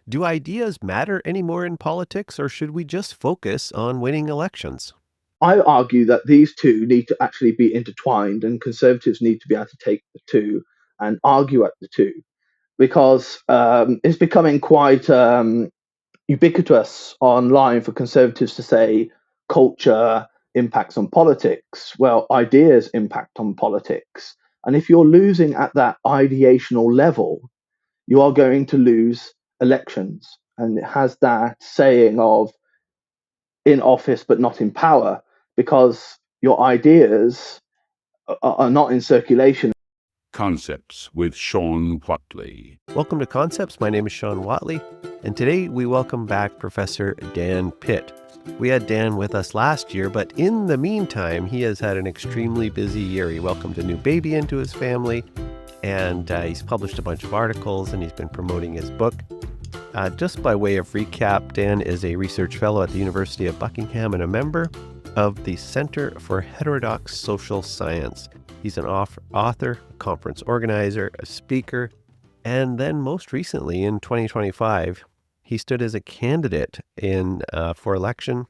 Do ideas matter anymore in politics, or should we just focus on winning elections? I argue that these two need to actually be intertwined, and conservatives need to be able to take the two and argue at the two because it's becoming quite ubiquitous online for conservatives to say culture impacts on politics. Well, ideas impact on politics. And if you're losing at that ideational level, you are going to lose elections. And it has that saying of in office but not in power, because your ideas are not in circulation. Concepts with Shawn Whatley. Welcome to Concepts. My name is Shawn Whatley, and today we welcome back Professor Dan Pitt. We had Dan with us last year, but in the meantime, he has had an extremely busy year. He welcomed a new baby into his family, and he's published a bunch of articles, and he's been promoting his book. Just by way of recap, Dan is a research fellow at the University of Buckingham and a member of the Center for Heterodox Social Science. He's an author, a conference organizer, a speaker, and then most recently in 2025, he stood as a candidate for election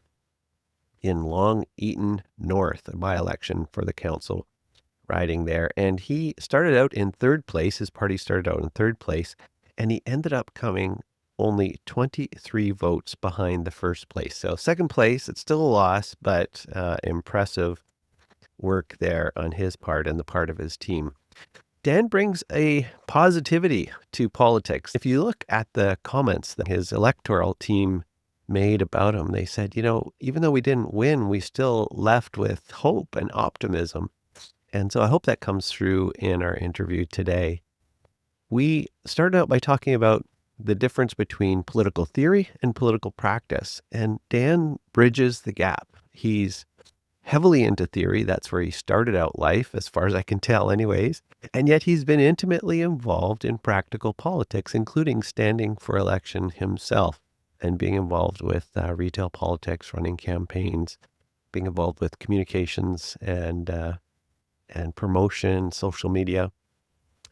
in Long Eaton North, a by-election for the council riding there. And he started out in third place. His party started out in third place, and he ended up coming only 23 votes behind the first place. So second place, it's still a loss, but impressive work there on his part and the part of his team. Dan brings a positivity to politics. If you look at the comments that his electoral team made about him, they said, even though we didn't win, we still left with hope and optimism. And so I hope that comes through in our interview today. We started out by talking about the difference between political theory and political practice. And Dan bridges the gap. He's heavily into theory. That's where he started out life, as far as I can tell anyways. And yet he's been intimately involved in practical politics, including standing for election himself and being involved with retail politics, running campaigns, being involved with communications and promotion, social media.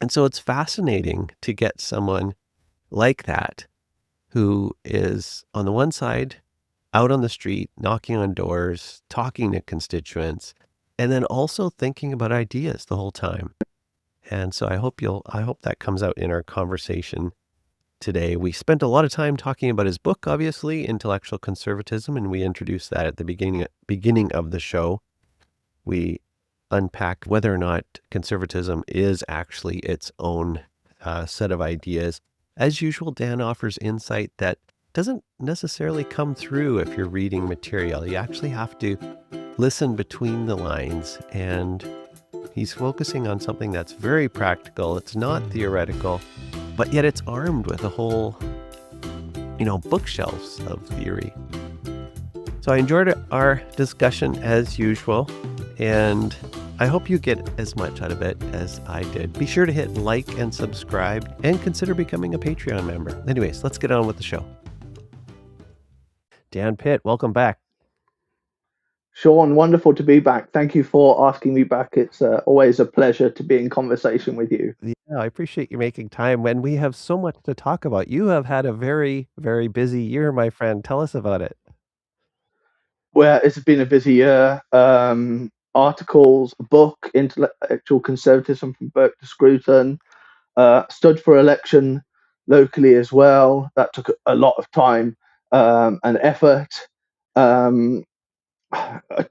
And so it's fascinating to get someone like that, who is on the one side out on the street, knocking on doors, talking to constituents, and then also thinking about ideas the whole time. And so I hope that comes out in our conversation today. We spent a lot of time talking about his book, obviously, Intellectual Conservatism, and we introduced that at the beginning of the show. We unpacked whether or not conservatism is actually its own set of ideas. As usual, Dan offers insight that doesn't necessarily come through if you're reading material. You actually have to listen between the lines, and he's focusing on something that's very practical. It's not theoretical, but yet it's armed with a whole, bookshelves of theory. So I enjoyed our discussion as usual, and I hope you get as much out of it as I did. Be sure to hit like and subscribe and consider becoming a Patreon member. Anyways, let's get on with the show. Dan Pitt, welcome back. Shawn, wonderful to be back. Thank you for asking me back. It's always a pleasure to be in conversation with you. Yeah, I appreciate you making time when we have so much to talk about. You have had a very, very busy year, my friend. Tell us about it. Well, it's been a busy year. Articles, a book, Intellectual Conservatism from Burke to Scruton, stood for election locally as well. That took a lot of time and effort. A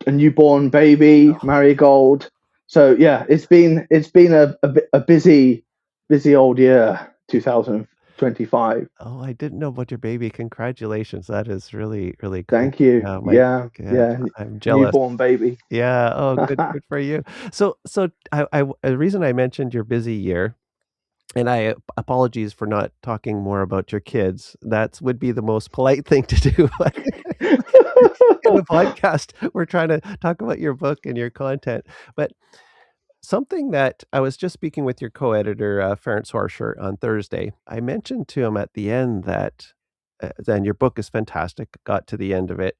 newborn baby, Marigold. So yeah, it's been a busy old year, 2025. Oh, I didn't know about your baby. Congratulations. That is really, really cool. Thank you. Yeah. I'm jealous. Newborn baby. Yeah. Oh, good for you. So the reason I mentioned your busy year, and I apologies for not talking more about your kids. That would be the most polite thing to do. In the podcast, we're trying to talk about your book and your content. But something that I was just speaking with your co-editor, Ferenc Horscher, on Thursday, I mentioned to him at the end that, and your book is fantastic, got to the end of it.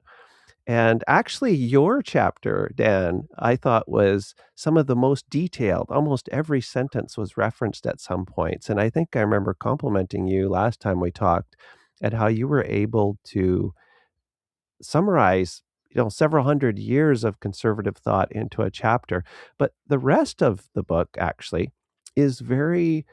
And actually, your chapter, Dan, I thought was some of the most detailed. Almost every sentence was referenced at some points. And I think I remember complimenting you last time we talked at how you were able to summarize, several hundred years of conservative thought into a chapter. But the rest of the book actually is very,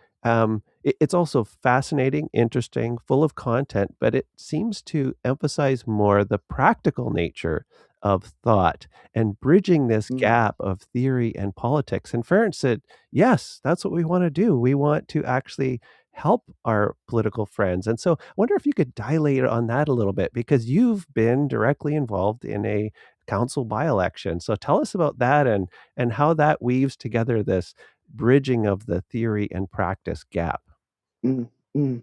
it's also fascinating, interesting, full of content, but it seems to emphasize more the practical nature of thought and bridging this Mm, gap of theory and politics. And Ferenc said, yes, that's what we want to do. We want to actually help our political friends. And so I wonder if you could dilate on that a little bit, because you've been directly involved in a council by-election. So tell us about that and how that weaves together this bridging of the theory and practice gap. mm, mm.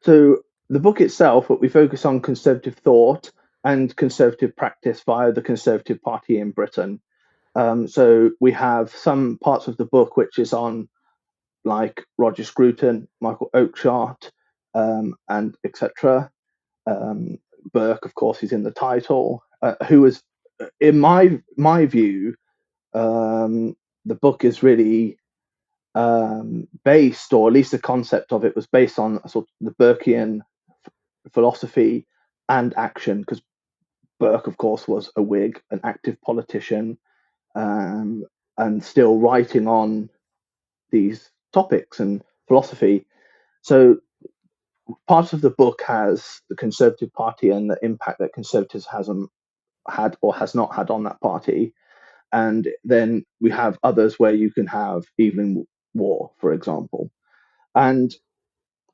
So the book itself, we focus on conservative thought and conservative practice via the Conservative Party in Britain. So we have some parts of the book which is on like Roger Scruton, Michael Oakeshott, and etc. Burke, of course, is in the title. Who was, in my view, the book is really based, or at least the concept of it was based on a sort of the Burkean philosophy and action, because Burke, of course, was a Whig, an active politician, and still writing on these topics and philosophy. So part of the book has the Conservative Party and the impact that Conservatives hasn't had or has not had on that party. And then we have others where you can have Evelyn Waugh, for example. And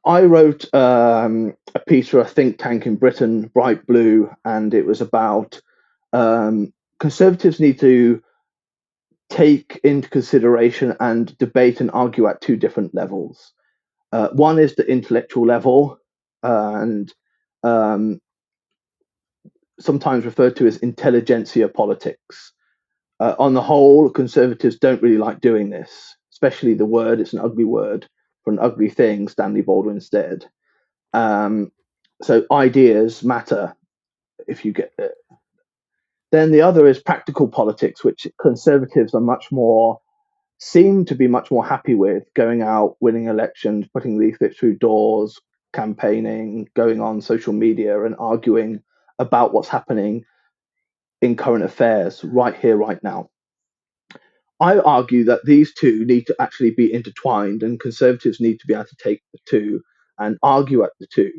I wrote a piece for a think tank in Britain, Bright Blue, and it was about Conservatives need to take into consideration and debate and argue at two different levels. One is the intellectual level, and um, sometimes referred to as intelligentsia politics. On the whole, Conservatives don't really like doing this, especially the word. It's an ugly word for an ugly thing, Stanley Baldwin said. So ideas matter if you get it. Then the other is practical politics, which Conservatives are seem to be much more happy with, going out, winning elections, putting leaflets through doors, campaigning, going on social media and arguing about what's happening in current affairs right here, right now. I argue that these two need to actually be intertwined, and Conservatives need to be able to take the two and argue at the two,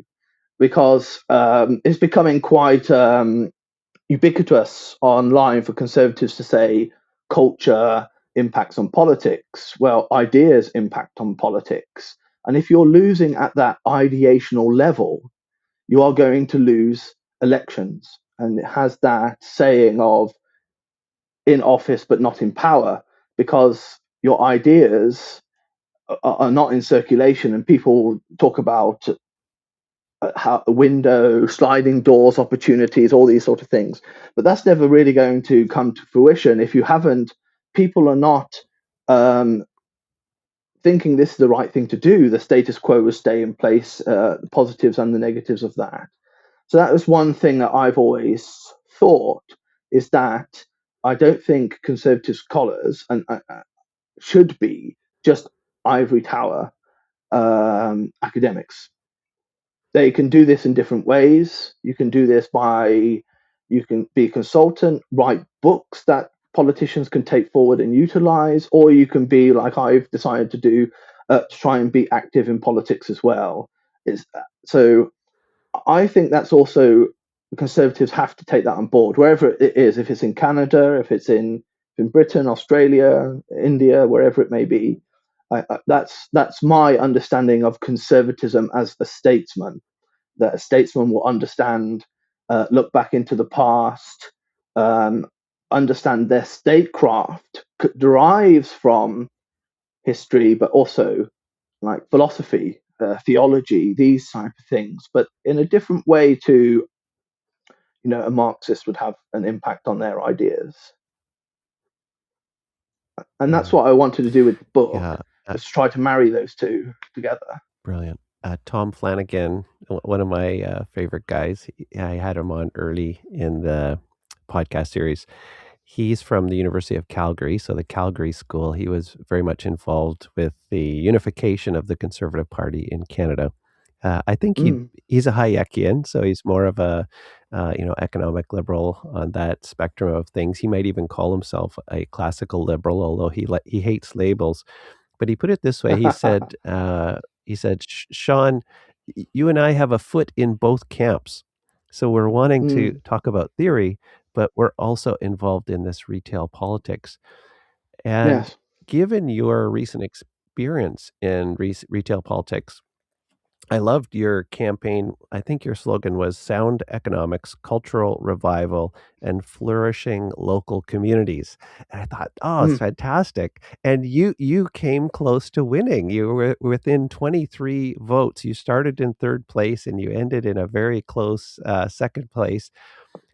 because it's becoming quite ubiquitous online for Conservatives to say culture impacts on politics. Well, ideas impact on politics. And if you're losing at that ideational level, you are going to lose elections. And it has that saying of in office but not in power, because your ideas are not in circulation, and people talk about how window, sliding doors, opportunities, all these sort of things. But that's never really going to come to fruition if you haven't. People are not thinking this is the right thing to do. The status quo will stay in place. The positives and the negatives of that. So that was one thing that I've always thought, is that I don't think Conservative scholars and should be just ivory tower academics. They can do this in different ways. You can do this you can be a consultant, write books that politicians can take forward and utilize, or you can be like I've decided to do, to try and be active in politics as well. So I think that's also, Conservatives have to take that on board, wherever it is, if it's in Canada, if it's in Britain, Australia, India, wherever it may be. That's my understanding of conservatism as a statesman. That a statesman will understand, look back into the past, understand their statecraft derives from history, but also like philosophy, theology, these type of things, but in a different way to, a Marxist would have an impact on their ideas. And that's what I wanted to do with the book, Yeah, is try to marry those two together. brilliant. Tom Flanagan, one of my favorite guys, I had him on early in the podcast series. He's from the University of Calgary, so the Calgary School. He was very much involved with the unification of the Conservative Party in Canada. I think Mm. he's a Hayekian, so he's more of a economic liberal on that spectrum of things. He might even call himself a classical liberal, although he hates labels. But he put it this way. He said, Sean, you and I have a foot in both camps. So we're wanting to Mm. talk about theory, but we're also involved in this retail politics. And Yes. given your recent experience in retail politics, I loved your campaign. I think your slogan was sound economics, cultural revival, and flourishing local communities. And I thought, oh, it's Mm. fantastic. And you came close to winning. You were within 23 votes. You started in third place and you ended in a very close second place.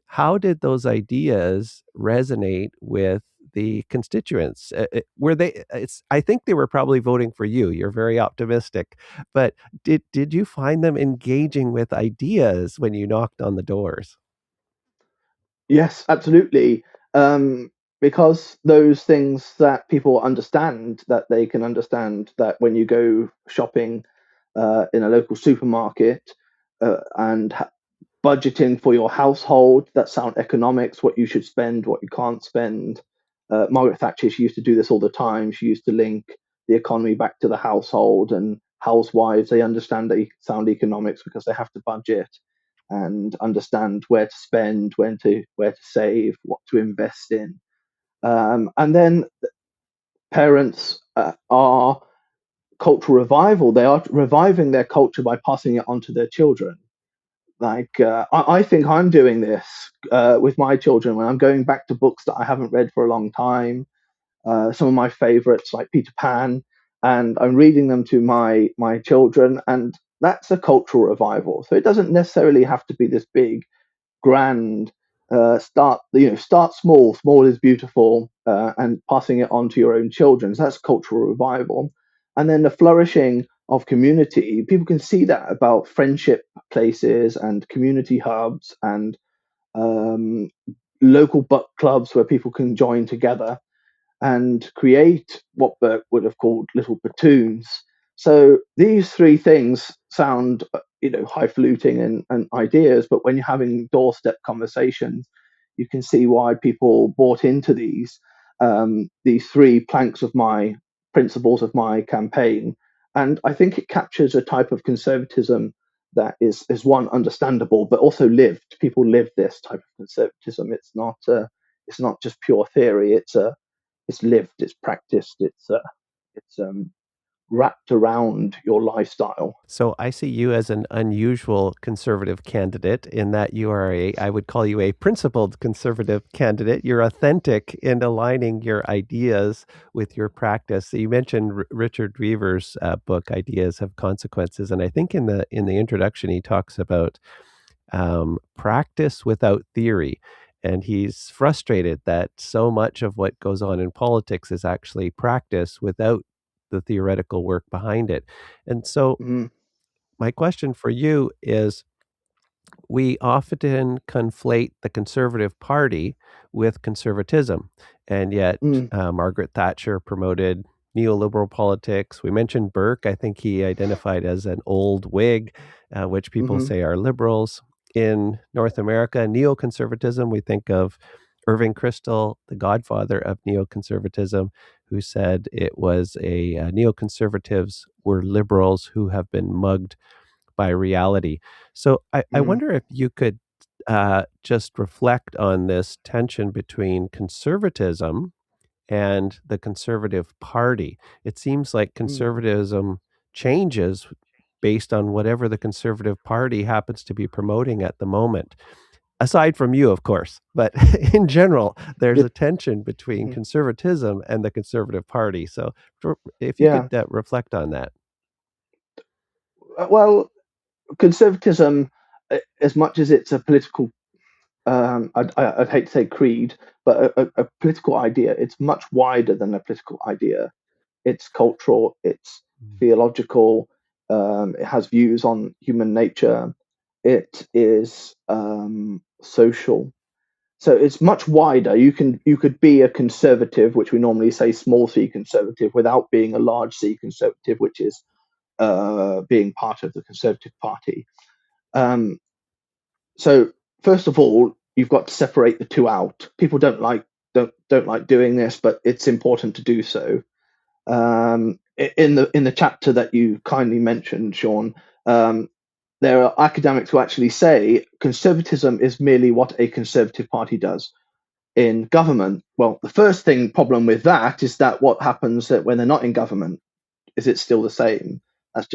How did those ideas resonate with the constituents? Were they? I think they were probably voting for you. You're very optimistic, but did you find them engaging with ideas when you knocked on the doors? Yes, absolutely. Um, because those things that people understand, that they can understand that when you go shopping in a local supermarket and budgeting for your household, that sound economics, what you should spend, what you can't spend. Margaret Thatcher, she used to do this all the time. She used to link the economy back to the household, and housewives, they understand sound economics because they have to budget and understand where to spend, where to save, what to invest in. And then parents are cultural revival. They are reviving their culture by passing it on to their children. Like I think I'm doing this with my children when I'm going back to books that I haven't read for a long time. Some of my favorites, like Peter Pan, and I'm reading them to my children, and that's a cultural revival. So it doesn't necessarily have to be this big grand start small. Small is beautiful, and passing it on to your own children, so that's cultural revival. And then the flourishing of community, people can see that about friendship places and community hubs and um, local book clubs where people can join together and create what Burke would have called little platoons. So these three things sound, highfalutin and ideas, but when you're having doorstep conversations, you can see why people bought into these three planks of my principles of my campaign. And I think it captures a type of conservatism that is one understandable, but also lived. People live this type of conservatism. It's not just pure theory. It's lived, it's practiced, it's wrapped around your lifestyle. So I see you as an unusual conservative candidate in that you are I would call you a principled conservative candidate. You're authentic in aligning your ideas with your practice. So you mentioned Richard Weaver's book, Ideas Have Consequences. And I think in the introduction, he talks about practice without theory. And he's frustrated that so much of what goes on in politics is actually practice without the theoretical work behind it. And so Mm, my question for you is, we often conflate the Conservative Party with conservatism, and yet mm, Margaret Thatcher promoted neoliberal politics. We mentioned Burke. I think he identified as an old Whig, which people mm-hmm, say are liberals. In North America, neoconservatism, we think of Irving Kristol, the godfather of neoconservatism, who said it was neoconservatives were liberals who have been mugged by reality. So I mm, wonder if you could just reflect on this tension between conservatism and the Conservative Party. It seems like mm. conservatism changes based on whatever the Conservative Party happens to be promoting at the moment. Aside from you, of course, but in general, there's Yeah, a tension between mhm. conservatism and the Conservative Party. So, if you could Yeah. reflect on that. Well, conservatism, as much as it's a political, I'd hate to say creed, but a political idea, it's much wider than a political idea. It's cultural, it's Mm. theological, it has views on human nature, it is social. So it's much wider. You could be a conservative, which we normally say small c conservative, without being a large c conservative, which is being part of the Conservative Party. So first of all, you've got to separate the two out. People don't like doing this, but it's important to do so. In the chapter that you kindly mentioned, Shawn, there are academics who actually say conservatism is merely what a Conservative Party does in government. Well, the first problem with that is that what happens that when they're not in government, is it still the same? That's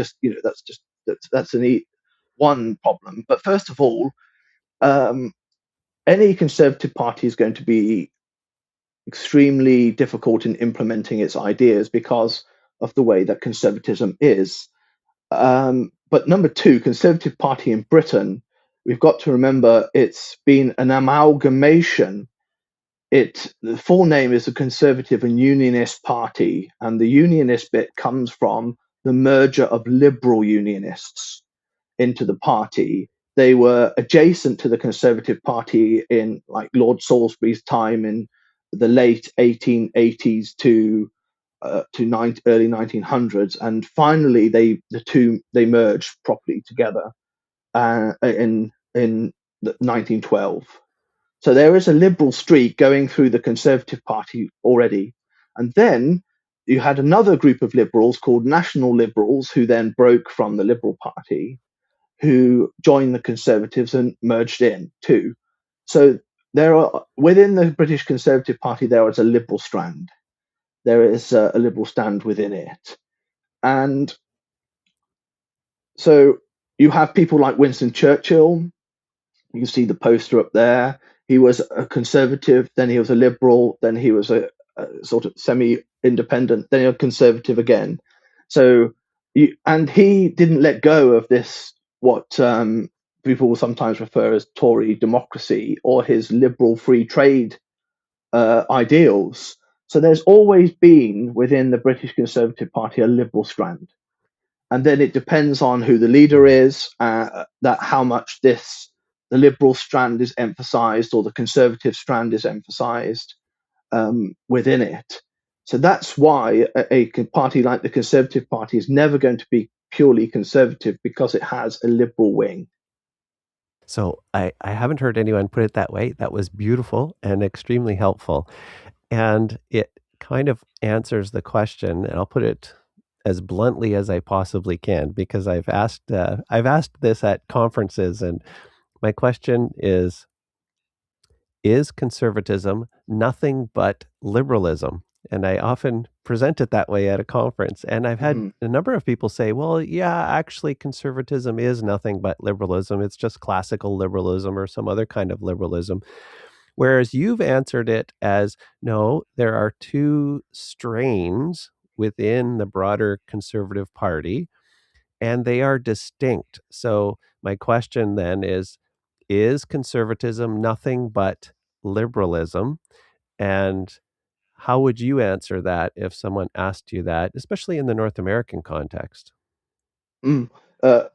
one problem. But first of all, any Conservative Party is going to be extremely difficult in implementing its ideas because of the way that conservatism is. But number two, Conservative Party in Britain, we've got to remember it's been an amalgamation. The full name is the Conservative and Unionist Party, and the Unionist bit comes from the merger of liberal Unionists into the party. They were adjacent to the Conservative Party in like Lord Salisbury's time in the late 1880s to early 1900s, and finally they merged properly together in 1912. So there is a liberal streak going through the Conservative Party already, and then you had another group of liberals called National Liberals who then broke from the Liberal Party, who joined the Conservatives and merged in too. So there are within the British Conservative Party there is a liberal strand. There is a liberal stand within it. And so you have people like Winston Churchill. You can see the poster up there. He was a conservative, then he was a liberal, then he was a sort of semi-independent, then he was a conservative again. So, and he didn't let go of this, what people sometimes refer as Tory democracy or his liberal free trade ideals. So there's always been within the British Conservative Party a liberal strand, and then it depends on who the leader is, that how much the liberal strand is emphasised or the conservative strand is emphasised within it. So that's why a party like the Conservative Party is never going to be purely conservative, because it has a liberal wing. So I haven't heard anyone put it that way. That was beautiful and extremely helpful. And it kind of answers the question, and I'll put it as bluntly as I possibly can, because I've asked this at conferences, and my question is conservatism nothing but liberalism? And I often present it that way at a conference. And I've had a number of people say, well, yeah, actually conservatism is nothing but liberalism. It's just classical liberalism or some other kind of liberalism. Whereas you've answered it as, no, there are two strains within the broader Conservative Party, and they are distinct. So my question then is conservatism nothing but liberalism? And how would you answer that if someone asked you that, especially in the North American context? The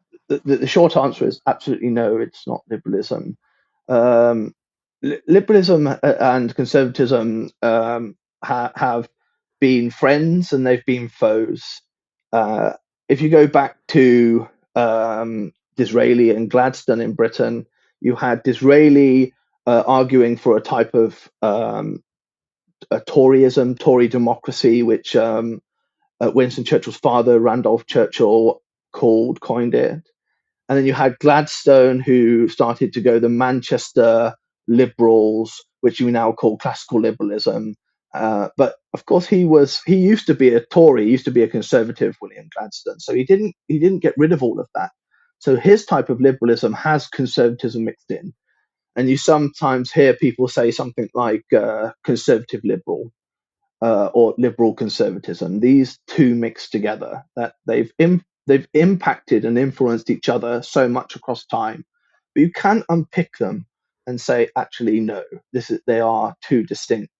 short answer is absolutely no, it's not liberalism. Liberalism and conservatism have been friends and they've been foes. If you go back to Disraeli and Gladstone in Britain, you had Disraeli arguing for a type of a Toryism, Tory democracy, which Winston Churchill's father, Randolph Churchill, coined it. And then you had Gladstone, who started to go the Manchester liberals, which we now call classical liberalism. But of course, he used to be a Tory, he used to be a conservative, William Gladstone. So he didn't get rid of all of that. So his type of liberalism has conservatism mixed in. And you sometimes hear people say something like conservative liberal or liberal conservatism. These two mixed together, that they've impacted and influenced each other so much across time. But you can unpick them and say, actually, no, they are two distinct,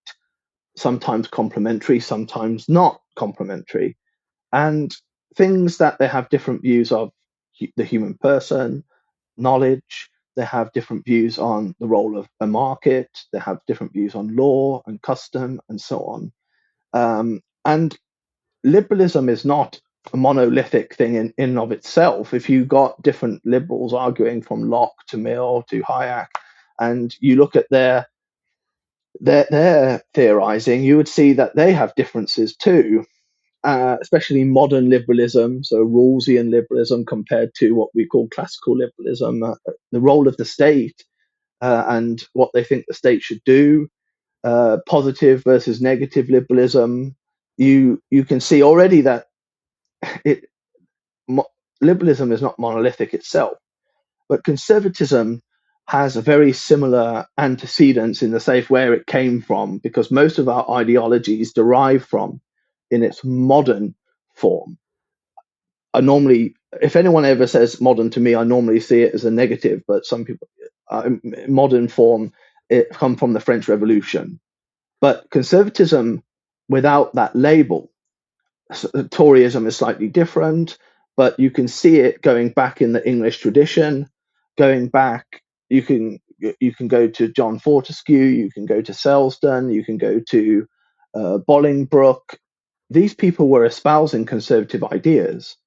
sometimes complementary, sometimes not complementary, and things that they have different views of the human person, knowledge. They have different views on the role of a market. They have different views on law and custom and so on. And liberalism is not a monolithic thing in and of itself. If you got different liberals arguing from Locke to Mill to Hayek, and you look at their theorizing, you would see that they have differences too, especially modern liberalism, so Rawlsian liberalism compared to what we call classical liberalism, the role of the state and what they think the state should do, positive versus negative liberalism. You can see already that it liberalism is not monolithic itself, but conservatism has a very similar antecedents in the safe where it came from, because most of our ideologies derive from, in its modern form. I normally, if anyone ever says modern to me, I normally see it as a negative, but some people, modern form, it come from the French Revolution. But conservatism, without that label, Toryism is slightly different, but you can see it going back in the English tradition. Going back, you can go to John Fortescue, you can go to Selsdon, you can go to Bolingbroke. These people were espousing conservative ideas.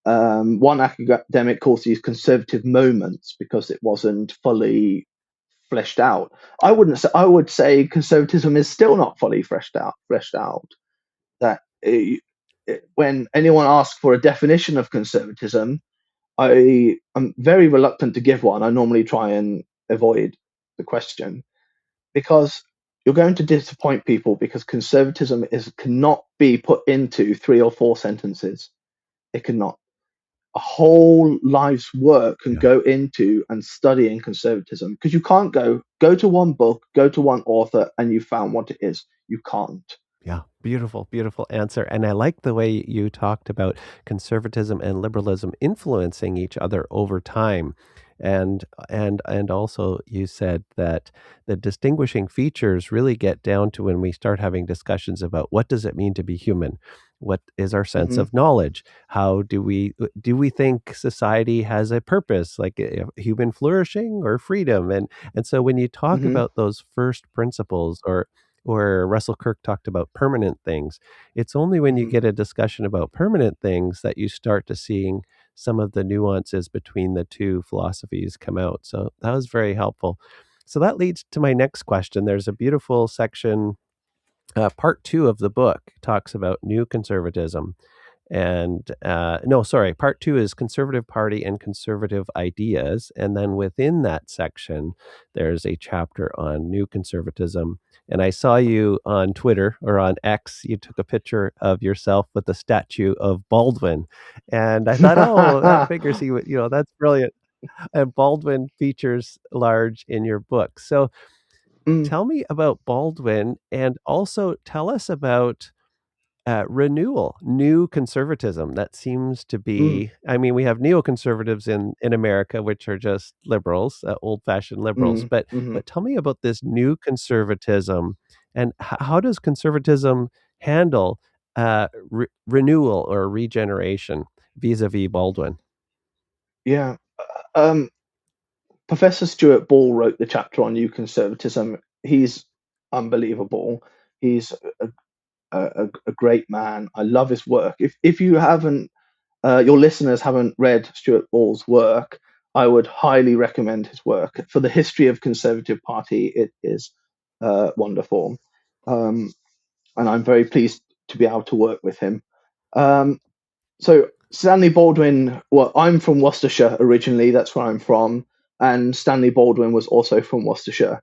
One academic calls these conservative moments because it wasn't fully fleshed out. I would say conservatism is still not fully fleshed out. That when anyone asks for a definition of conservatism, I am very reluctant to give one. I normally try and avoid the question because you're going to disappoint people, because conservatism cannot be put into 3 or 4 sentences. It cannot. A whole life's work can go into and studying conservatism, because you can't go to one book, go to one author, and you found what it is. You can't. Yeah, beautiful, beautiful answer. And I like the way you talked about conservatism and liberalism influencing each other over time. And also you said that the distinguishing features really get down to when we start having discussions about what does it mean to be human? What is our sense of knowledge? How do we think society has a purpose, like human flourishing or freedom? And so when you talk about those first principles, or Russell Kirk talked about permanent things, it's only when you get a discussion about permanent things that you start to seeing some of the nuances between the two philosophies come out. So that was very helpful. So that leads to my next question. There's a beautiful section, part 2 of the book talks about new conservatism. And part 2 is Conservative Party and Conservative Ideas. And then within that section, there's a chapter on new conservatism. And I saw you on Twitter or on X, you took a picture of yourself with the statue of Baldwin. And I thought, oh, that figures that's brilliant. And Baldwin features large in your book. So tell me about Baldwin, and also tell us about renewal, new conservatism. That seems to be, I mean, we have neoconservatives in America, which are just liberals, old-fashioned liberals. But tell me about this new conservatism, and how does conservatism handle renewal or regeneration vis-a-vis Baldwin? Yeah. Professor Stuart Ball wrote the chapter on new conservatism. He's unbelievable. He's a great man. I love his work. If you haven't, your listeners haven't read Stuart Ball's work, I would highly recommend his work. For the history of Conservative Party, it is wonderful, and I'm very pleased to be able to work with him. So Stanley Baldwin, well, I'm from Worcestershire originally. That's where I'm from, and Stanley Baldwin was also from Worcestershire.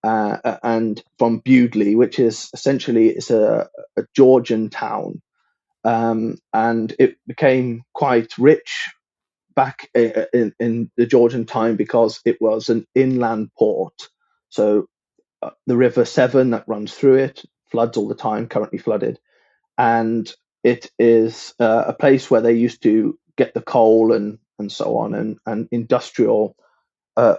And from Bewdley, which is essentially a Georgian town, and it became quite rich back in the Georgian time because it was an inland port. So the River Severn that runs through it floods all the time, currently flooded, and it is a place where they used to get the coal and so on, and industrial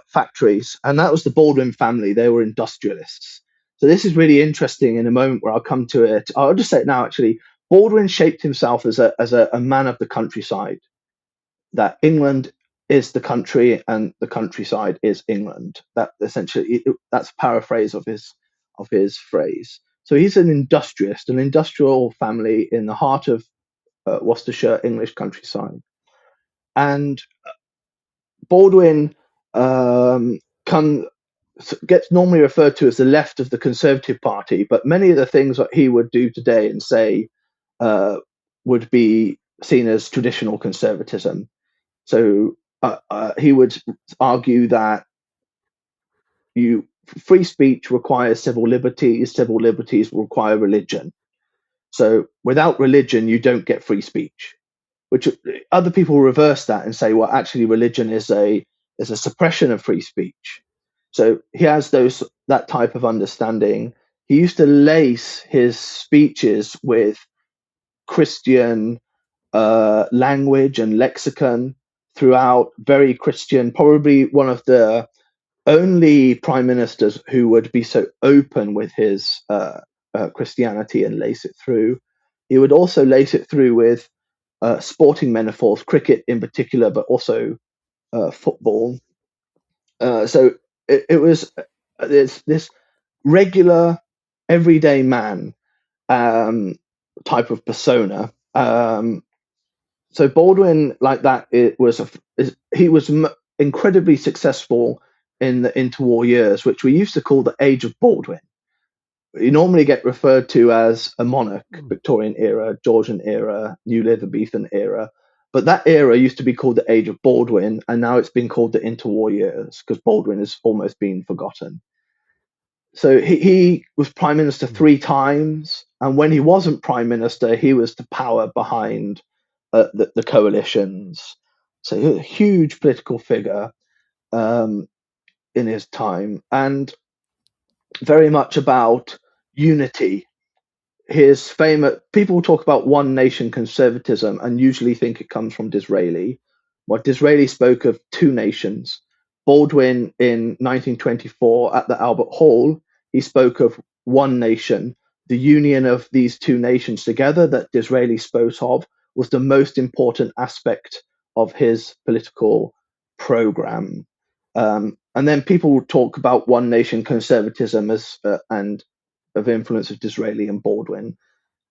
factories. And that was the Baldwin family. They were industrialists. So this is really interesting. In a moment where I'll come to it, I'll just say it now. Actually, Baldwin shaped himself as a man of the countryside. That England is the country and the countryside is England. That essentially, that's a paraphrase of his phrase. So he's an industrialist, an industrial family in the heart of Worcestershire English countryside. And Baldwin gets normally referred to as the left of the Conservative Party, but many of the things that he would do today and say would be seen as traditional conservatism. So he would argue that free speech requires civil liberties require religion. So without religion, you don't get free speech. Which other people reverse that and say, well, actually, religion is a suppression of free speech. So he has that type of understanding. He used to lace his speeches with Christian language and lexicon throughout, very Christian, probably one of the only prime ministers who would be so open with his Christianity and lace it through. He would also lace it through with sporting metaphors, cricket in particular, but also football. So it was this regular, everyday man type of persona. So Baldwin, like that, he was incredibly successful in the interwar years, which we used to call the Age of Baldwin. You normally get referred to as a monarch, Victorian era, Georgian era, New Elizabethan era. But that era used to be called the Age of Baldwin, and now it's been called the interwar years because Baldwin has almost been forgotten. So he was prime minister 3 times, and when he wasn't prime minister, he was the power behind the coalitions. So he was a huge political figure in his time, and very much about unity. His famous people talk about one nation conservatism and usually think it comes from Disraeli. Well, Disraeli spoke of 2 nations. Baldwin in 1924 at the Albert Hall, he spoke of one nation. The union of these 2 nations together that Disraeli spoke of was the most important aspect of his political program. And then people talk about one nation conservatism as and of influence of Disraeli and Baldwin.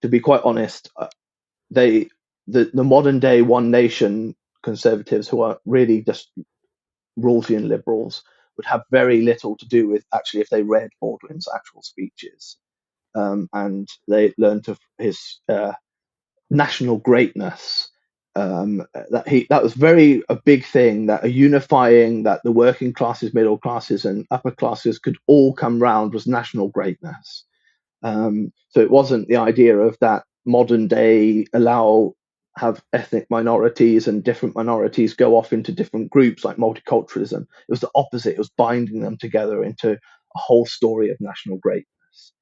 To be quite honest, the modern day one nation conservatives, who are really just Rawlsian liberals, would have very little to do with actually if they read Baldwin's actual speeches, and they learned of his national greatness. That was very a big thing, that a unifying, that the working classes, middle classes, and upper classes could all come round was national greatness. So it wasn't the idea of that modern day have ethnic minorities and different minorities go off into different groups like multiculturalism. It was the opposite. It was binding them together into a whole story of national greatness.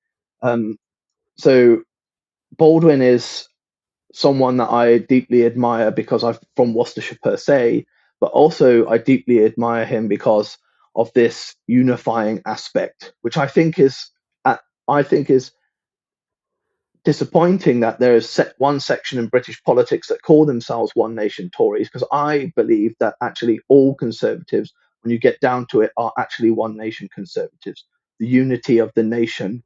So Baldwin is someone that I deeply admire because I'm from Worcestershire per se, but also I deeply admire him because of this unifying aspect, which I think is disappointing, that there is one section in British politics that call themselves one nation Tories, because I believe that actually all conservatives, when you get down to it, are actually one nation conservatives. The unity of the nation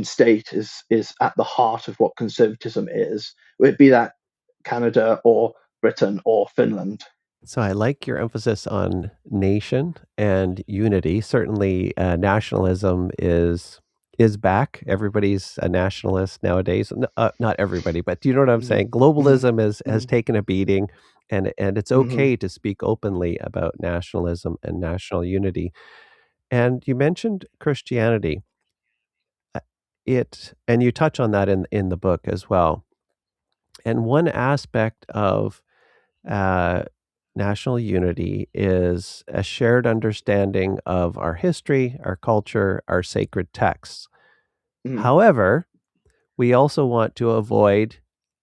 state is at the heart of what conservatism is. Would it be that Canada or Britain or Finland? So I like your emphasis on nation and unity. Certainly, nationalism is back. Everybody's a nationalist nowadays. Not everybody, but do you know what I'm saying? Globalism has taken a beating, and it's okay to speak openly about nationalism and national unity. And you mentioned Christianity. And you touch on that in the book as well. And one aspect of national unity is a shared understanding of our history, our culture, our sacred texts. However, we also want to avoid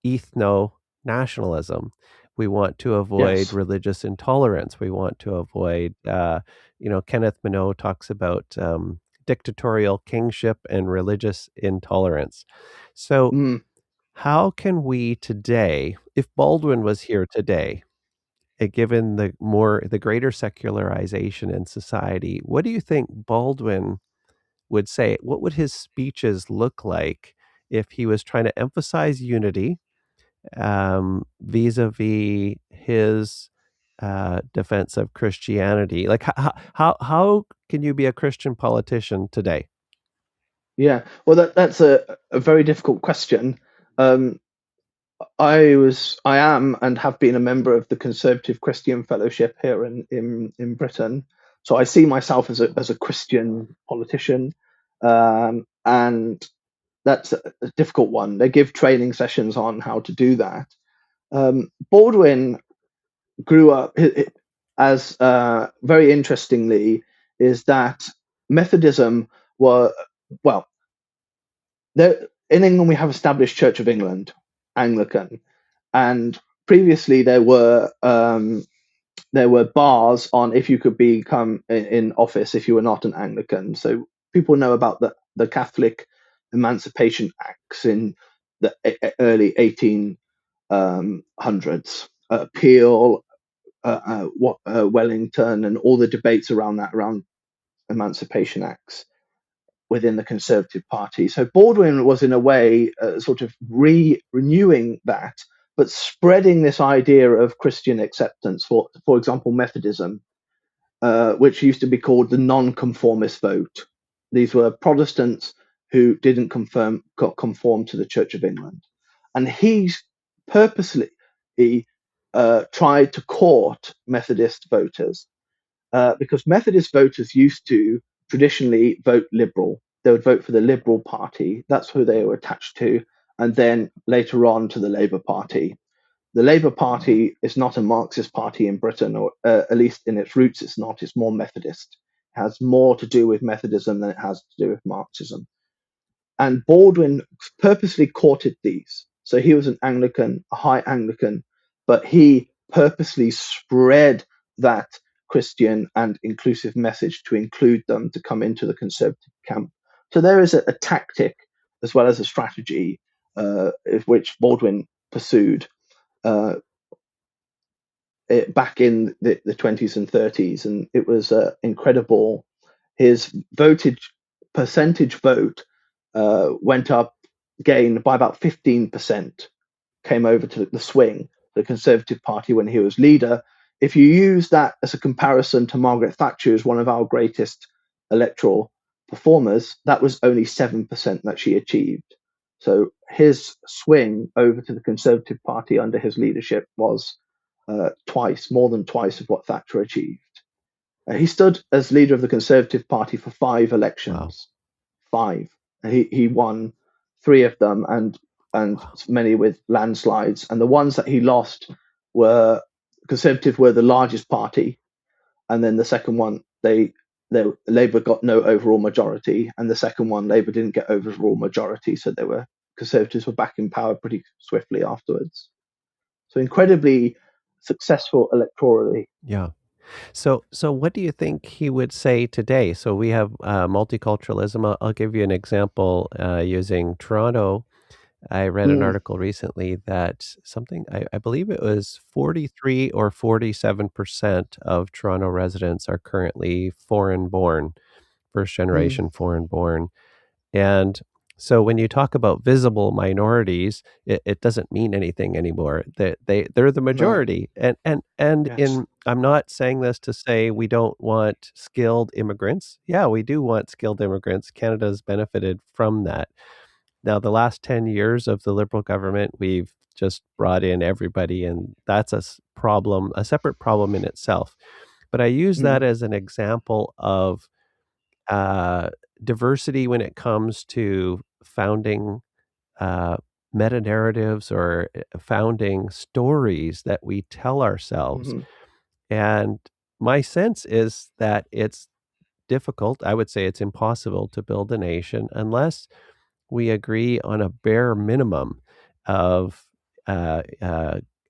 ethno-nationalism. We want to avoid religious intolerance. We want to avoid, Kenneth Minogue talks about dictatorial kingship and religious intolerance. So how can we today, if Baldwin was here today, given the greater secularization in society, what do you think Baldwin would say? What would his speeches look like if he was trying to emphasize unity vis-a-vis his defense of Christianity? Like, how can you be a Christian politician today? Yeah, well, that's a very difficult question. Um, I am, and have been a member of the Conservative Christian Fellowship here in Britain. So I see myself as a Christian politician, and that's a difficult one. They give training sessions on how to do that. Baldwin grew up as very interestingly is that Methodism were well. There, in England, we have established Church of England, Anglican, and previously there were bars on if you could become in office if you were not an Anglican. So people know about the Catholic Emancipation Acts in the early 1800s, Peel, Wellington, and all the debates around Emancipation Acts within the Conservative Party. So Baldwin was, in a way, sort of renewing that, but spreading this idea of Christian acceptance. For example, Methodism, which used to be called the non-conformist vote. These were Protestants who didn't conform to the Church of England, and he purposely tried to court Methodist voters because Methodist voters used to traditionally vote Liberal. They would vote for the Liberal Party. That's who they were attached to. And then later on to the Labour Party. The Labour Party is not a Marxist party in Britain, or at least in its roots, it's not. It's more Methodist. It has more to do with Methodism than it has to do with Marxism. And Baldwin purposely courted these. So he was an Anglican, a high Anglican, but he purposely spread that Christian and inclusive message to include them to come into the Conservative camp. So there is a tactic as well as a strategy which Baldwin pursued back in the 20s and 30s, and it was incredible. His percentage vote went up, gained by about 15%, came over to the swing, the Conservative Party when he was leader. If you use that as a comparison to Margaret Thatcher, who's one of our greatest electoral performers, that was only 7% that she achieved. So his swing over to the Conservative Party under his leadership was more than twice of what Thatcher achieved. He stood as leader of the Conservative Party for 5 elections. Wow. 5. He won 3 of them, and wow, many with landslides. And the ones that he lost were Conservative were the largest party, and then the second one Labour got no overall majority, and the second one Labour didn't get overall majority, so Conservatives were back in power pretty swiftly afterwards. So incredibly successful electorally. Yeah. So what do you think he would say today? So we have multiculturalism. I'll give you an example using Toronto. I read an article recently that I believe it was 43 or 47% of Toronto residents are currently foreign-born, first-generation foreign-born. And so when you talk about visible minorities, it doesn't mean anything anymore. They're the majority. No. And yes. I'm not saying this to say we don't want skilled immigrants. Yeah, we do want skilled immigrants. Canada's benefited from that. Now, the last 10 years of the Liberal government, we've just brought in everybody, and that's a separate problem in itself. But I use that as an example of diversity when it comes to founding meta narratives or founding stories that we tell ourselves. And my sense is that it's difficult. I would say it's impossible to build a nation unless we agree on a bare minimum of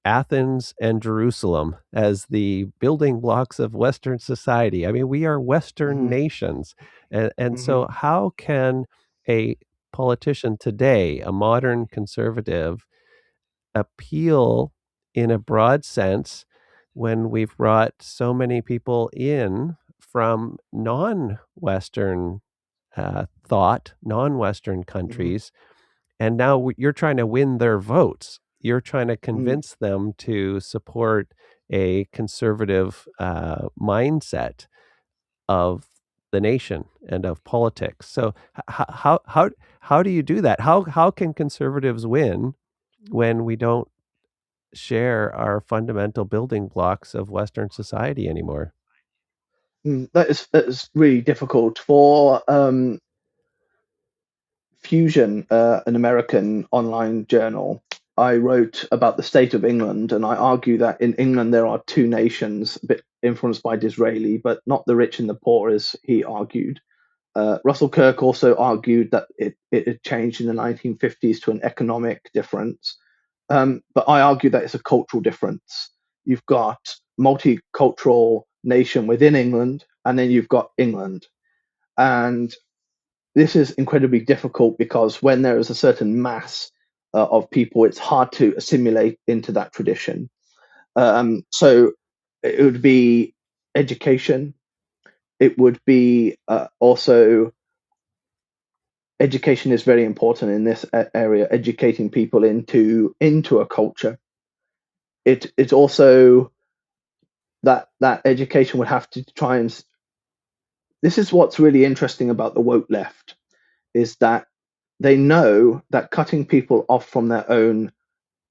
Athens and Jerusalem as the building blocks of Western society. I mean, we are Western nations. And so how can a politician today, a modern conservative, appeal in a broad sense when we've brought so many people in from non-Western thought, non-Western countries, and now you're trying to win their votes? you're trying to convince them to support a conservative mindset of the nation and of politics. So how do you do that? How can conservatives win when we don't share our fundamental building blocks of Western society anymore? That is really difficult for Fusion, an American online journal. I wrote about the state of England, and I argue that in England there are two nations, a bit influenced by Disraeli, but not the rich and the poor, as he argued. Russell Kirk also argued that it had changed in the 1950s to an economic difference. But I argue that it's a cultural difference. You've got multicultural nation within England, and then you've got England. And this is incredibly difficult because when there is a certain mass of people, it's hard to assimilate into that tradition. So it would be education. It would be also education is very important in this area, educating people into a culture. It's also that education would have to try and. This is what's really interesting about the woke left, is that they know that cutting people off from their own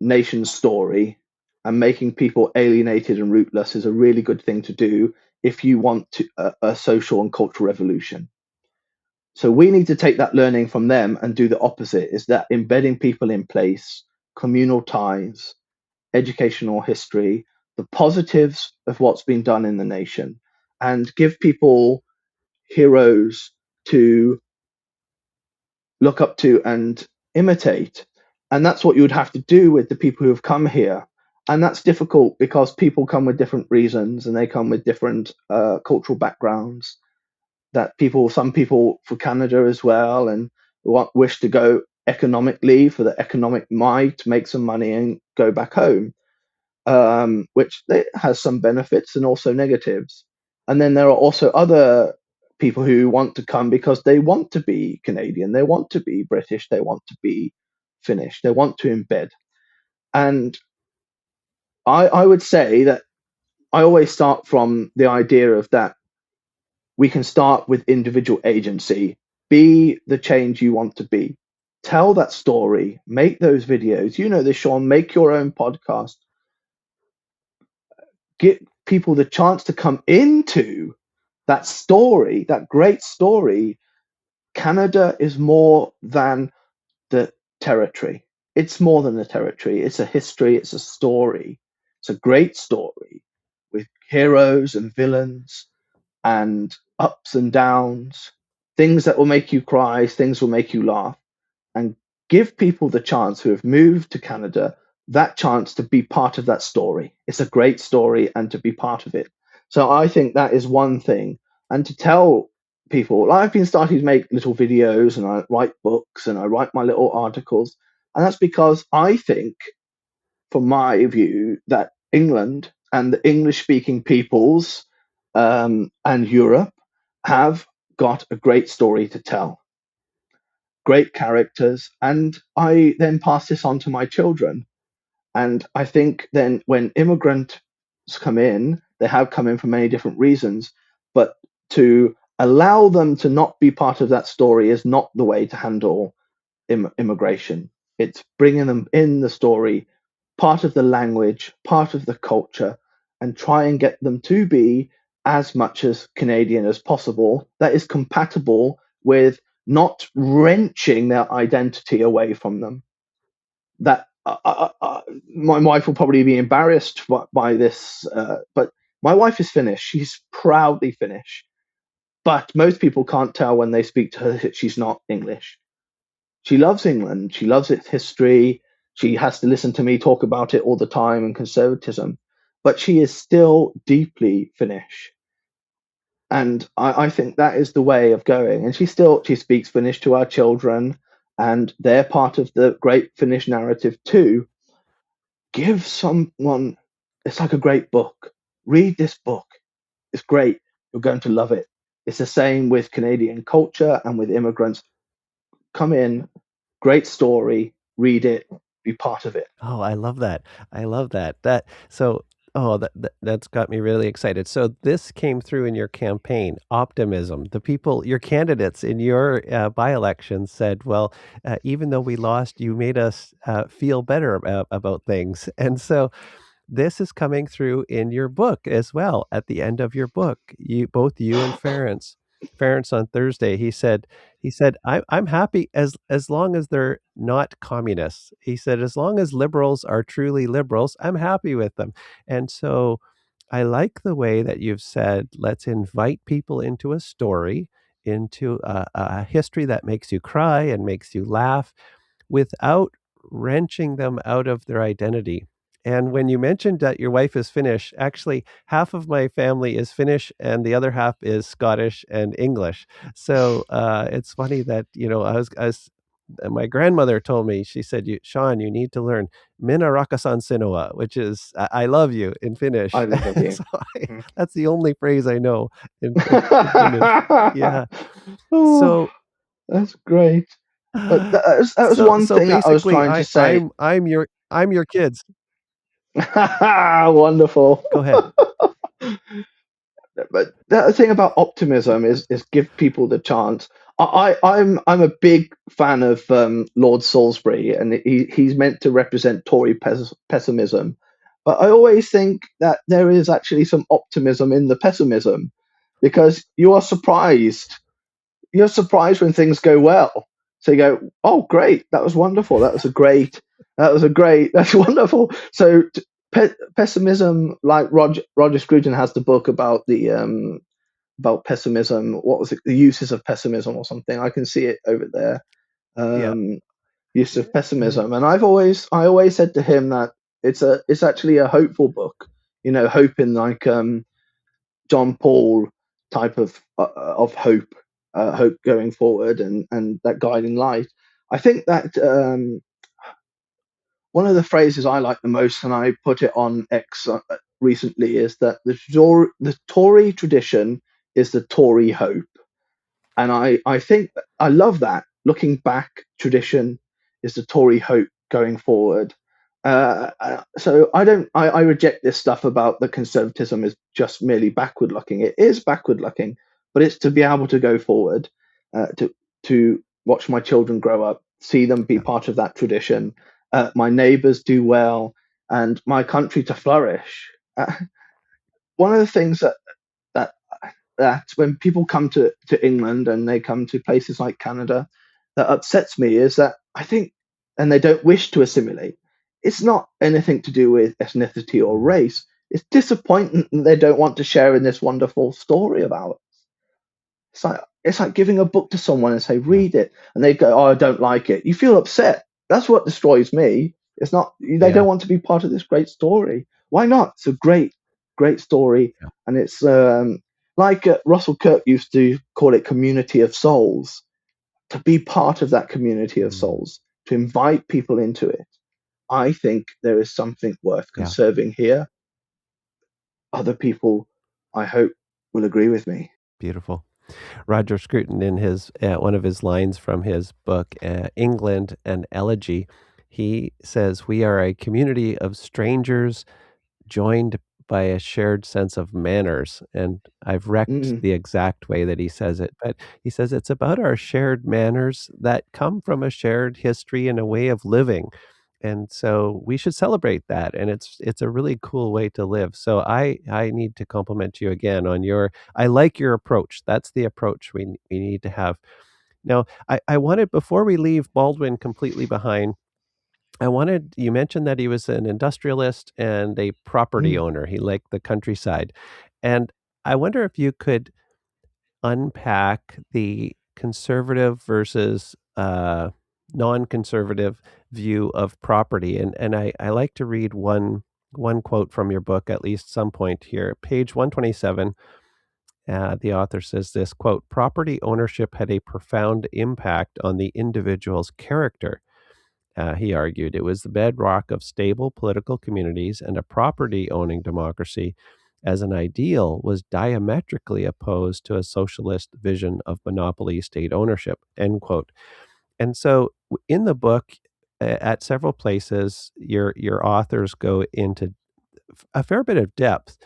nation's story and making people alienated and rootless is a really good thing to do if you want a social and cultural revolution. So we need to take that learning from them and do the opposite, is that embedding people in place, communal ties, educational history, the positives of what's been done in the nation, and give people heroes to look up to and imitate. And that's what you would have to do with the people who have come here. And that's difficult because people come with different reasons and they come with different cultural backgrounds. Some people for Canada as well, and wish to go economically for the economic might, make some money and go back home, which has some benefits and also negatives. And then there are also other people who want to come because they want to be Canadian, they want to be British, they want to be Finnish, they want to embed. And I would say that I always start from the idea of that we can start with individual agency. Be the change you want to be. Tell that story. Make those videos. You know this, Shawn. Make your own podcast. Give people the chance to come into that story, that great story. Canada is more than the territory. It's more than the territory. It's a history. It's a story. It's a great story with heroes and villains and ups and downs, things that will make you cry, things will make you laugh, and give people the chance who have moved to Canada that chance to be part of that story. It's a great story and to be part of it. So I think that is one thing. And to tell people, I've been starting to make little videos and I write books and I write my little articles. And that's because I think, from my view, that England and the English speaking peoples and Europe have got a great story to tell, great characters. And I then pass this on to my children. And I think then when immigrants come in, they have come in for many different reasons, but to allow them to not be part of that story is not the way to handle immigration. It's bringing them in the story, part of the language, part of the culture, and try and get them to be as much as Canadian as possible that is compatible with not wrenching their identity away from them. That my wife will probably be embarrassed by this, but my wife is Finnish. She's proudly Finnish, but most people can't tell when they speak to her that she's not English. She loves England. She loves its history. She has to listen to me talk about it all the time and conservatism, but she is still deeply Finnish. And I think that is the way of going. And she speaks Finnish to our children, and they're part of the great Finnish narrative too. Give someone, it's like a great book. Read this book. It's great. You're going to love it. It's the same with Canadian culture and with immigrants. Come in, great story, read it, be part of it. Oh, I love that. I love that. That's got me really excited. So this came through in your campaign, optimism. The people, your candidates in your by-election said, well, even though we lost, you made us feel better about things. And so this is coming through in your book as well. At the end of your book, both you and Ference on Thursday, he said, I'm happy as long as they're not communists. He said, as long as liberals are truly liberals, I'm happy with them. And so I like the way that you've said, let's invite people into a story, into a history that makes you cry and makes you laugh without wrenching them out of their identity. And when you mentioned that your wife is Finnish, actually, half of my family is Finnish and the other half is Scottish and English. So it's funny that, my grandmother told me, she said, Sean, you need to learn Minä rakastan sinua, which is, I love you in Finnish. I love you. So that's the only phrase I know in Finnish. Yeah. Oh, So that's great. But that was one so thing that I was basically, trying to say. I'm your kids. Wonderful. Go ahead. But the thing about optimism is give people the chance. I'm a big fan of Lord Salisbury, and he's meant to represent Tory pessimism. But I always think that there is actually some optimism in the pessimism, because you are surprised. You're surprised when things go well. So you go, "Oh, great! That was wonderful. That's wonderful." So pessimism, like Roger Scruton has the book about the about pessimism. What was it? The uses of pessimism or something. I can see it over there. Yeah. Use of pessimism, and I always said to him that it's actually a hopeful book. Hope in like John Paul type of hope, hope going forward, and that guiding light. I think that one of the phrases I like the most, and I put it on X recently, is that the Tory tradition is the Tory hope. And I think I love that. Looking back, tradition is the Tory hope going forward. So I reject this stuff about the conservatism is just merely backward looking. It is backward looking, but it's to be able to go forward, to watch my children grow up, see them be part of that tradition, my neighbours do well, and my country to flourish. One of the things that that when people come to England and they come to places like Canada, that upsets me is that I think, and they don't wish to assimilate. It's not anything to do with ethnicity or race. It's disappointing that they don't want to share in this wonderful story of ours. It's like giving a book to someone and say, read it, and they go, oh, I don't like it. You feel upset. That's what destroys me. It's not they don't want to be part of this great story. Why not? It's a great story, and it's like Russell Kirk used to call it community of souls. To be part of that community of souls, to invite people into it, I think there is something worth conserving here. Other people, I hope, will agree with me. Beautiful. Roger Scruton, in his one of his lines from his book, England, an Elegy, he says, we are a community of strangers joined by a shared sense of manners. And I've wrecked the exact way that he says it, but he says it's about our shared manners that come from a shared history and a way of living. And so we should celebrate that. And it's a really cool way to live. So I need to compliment you again on I like your approach. That's the approach we need to have. Now, I wanted, before we leave Baldwin completely behind, you mentioned that he was an industrialist and a property owner. He liked the countryside. And I wonder if you could unpack the conservative versus non-conservative view of property. And I like to read one quote from your book, at least some point here. Page 127, the author says this, quote, property ownership had a profound impact on the individual's character. He argued it was the bedrock of stable political communities, and a property-owning democracy as an ideal was diametrically opposed to a socialist vision of monopoly state ownership, end quote. And so in the book, at several places, your authors go into a fair bit of depth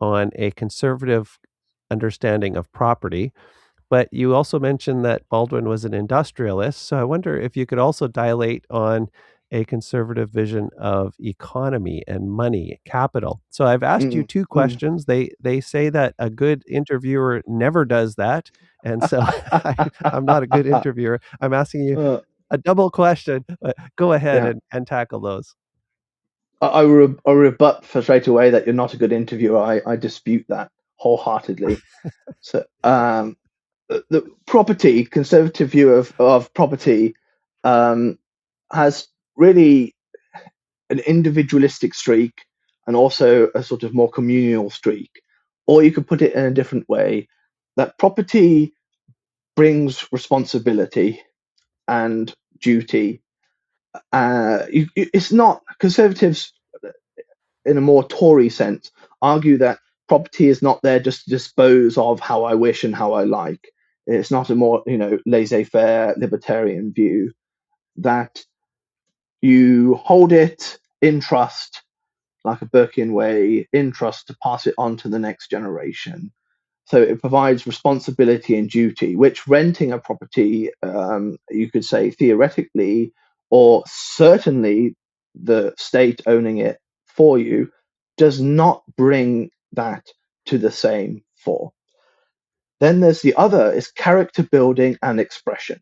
on a conservative understanding of property. But you also mentioned that Baldwin was an industrialist. So I wonder if you could also dilate on a conservative vision of economy and money, capital. So I've asked you Mm, two mm. questions. They say that a good interviewer never does that. And so I'm not a good interviewer. I'm asking you Uh, a double question. Go ahead yeah, and tackle those. I rebut for straight away that you're not a good interviewer. I dispute that wholeheartedly. So, the property conservative view of property has really an individualistic streak and also a sort of more communal streak. Or you could put it in a different way, that property brings responsibility and duty. It's not conservatives in a more Tory sense argue that property is not there just to dispose of how I wish and how I like. It's not a more laissez-faire libertarian view that you hold it in trust, like a Burkean way, in trust to pass it on to the next generation. So it provides responsibility and duty, which renting a property, you could say theoretically, or certainly the state owning it for you, does not bring that to the same fore. Then there's the other is character building and expression.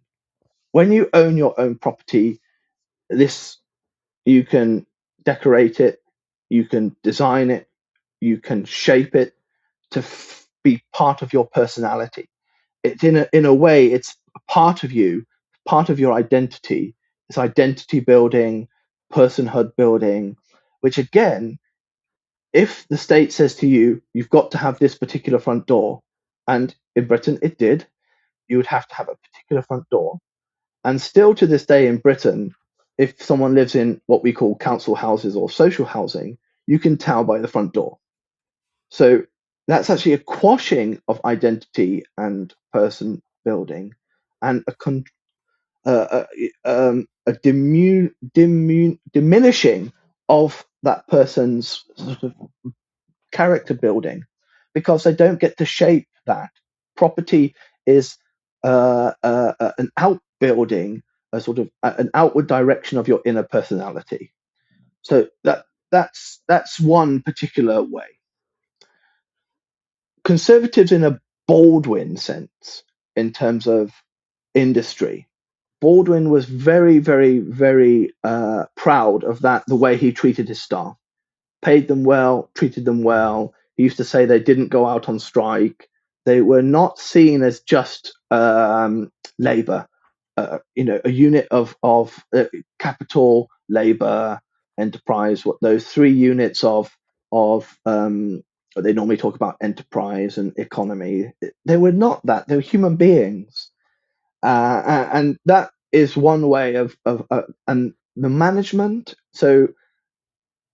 When you own your own property, this you can decorate it, you can design it, you can shape it to be part of your personality. It's in a way, it's a part of you, part of your identity. It's identity building, personhood building, which again, if the state says to you, you've got to have this particular front door, and in Britain it did, you would have to have a particular front door. And still to this day in Britain, if someone lives in what we call council houses or social housing, you can tell by the front door. So that's actually a quashing of identity and person building, and a diminishing of that person's sort of character building, because they don't get to shape that. Property is an outbuilding, a sort of an outward direction of your inner personality. So that's one particular way. Conservatives in a Baldwin sense, in terms of industry. Baldwin was very, very, very proud of that, the way he treated his staff, paid them well, treated them well. He used to say they didn't go out on strike. They were not seen as just labor, a unit of capital, labor, enterprise. What those three units of they normally talk about enterprise and economy. They were not that. They were human beings, and that is one way of and the management. So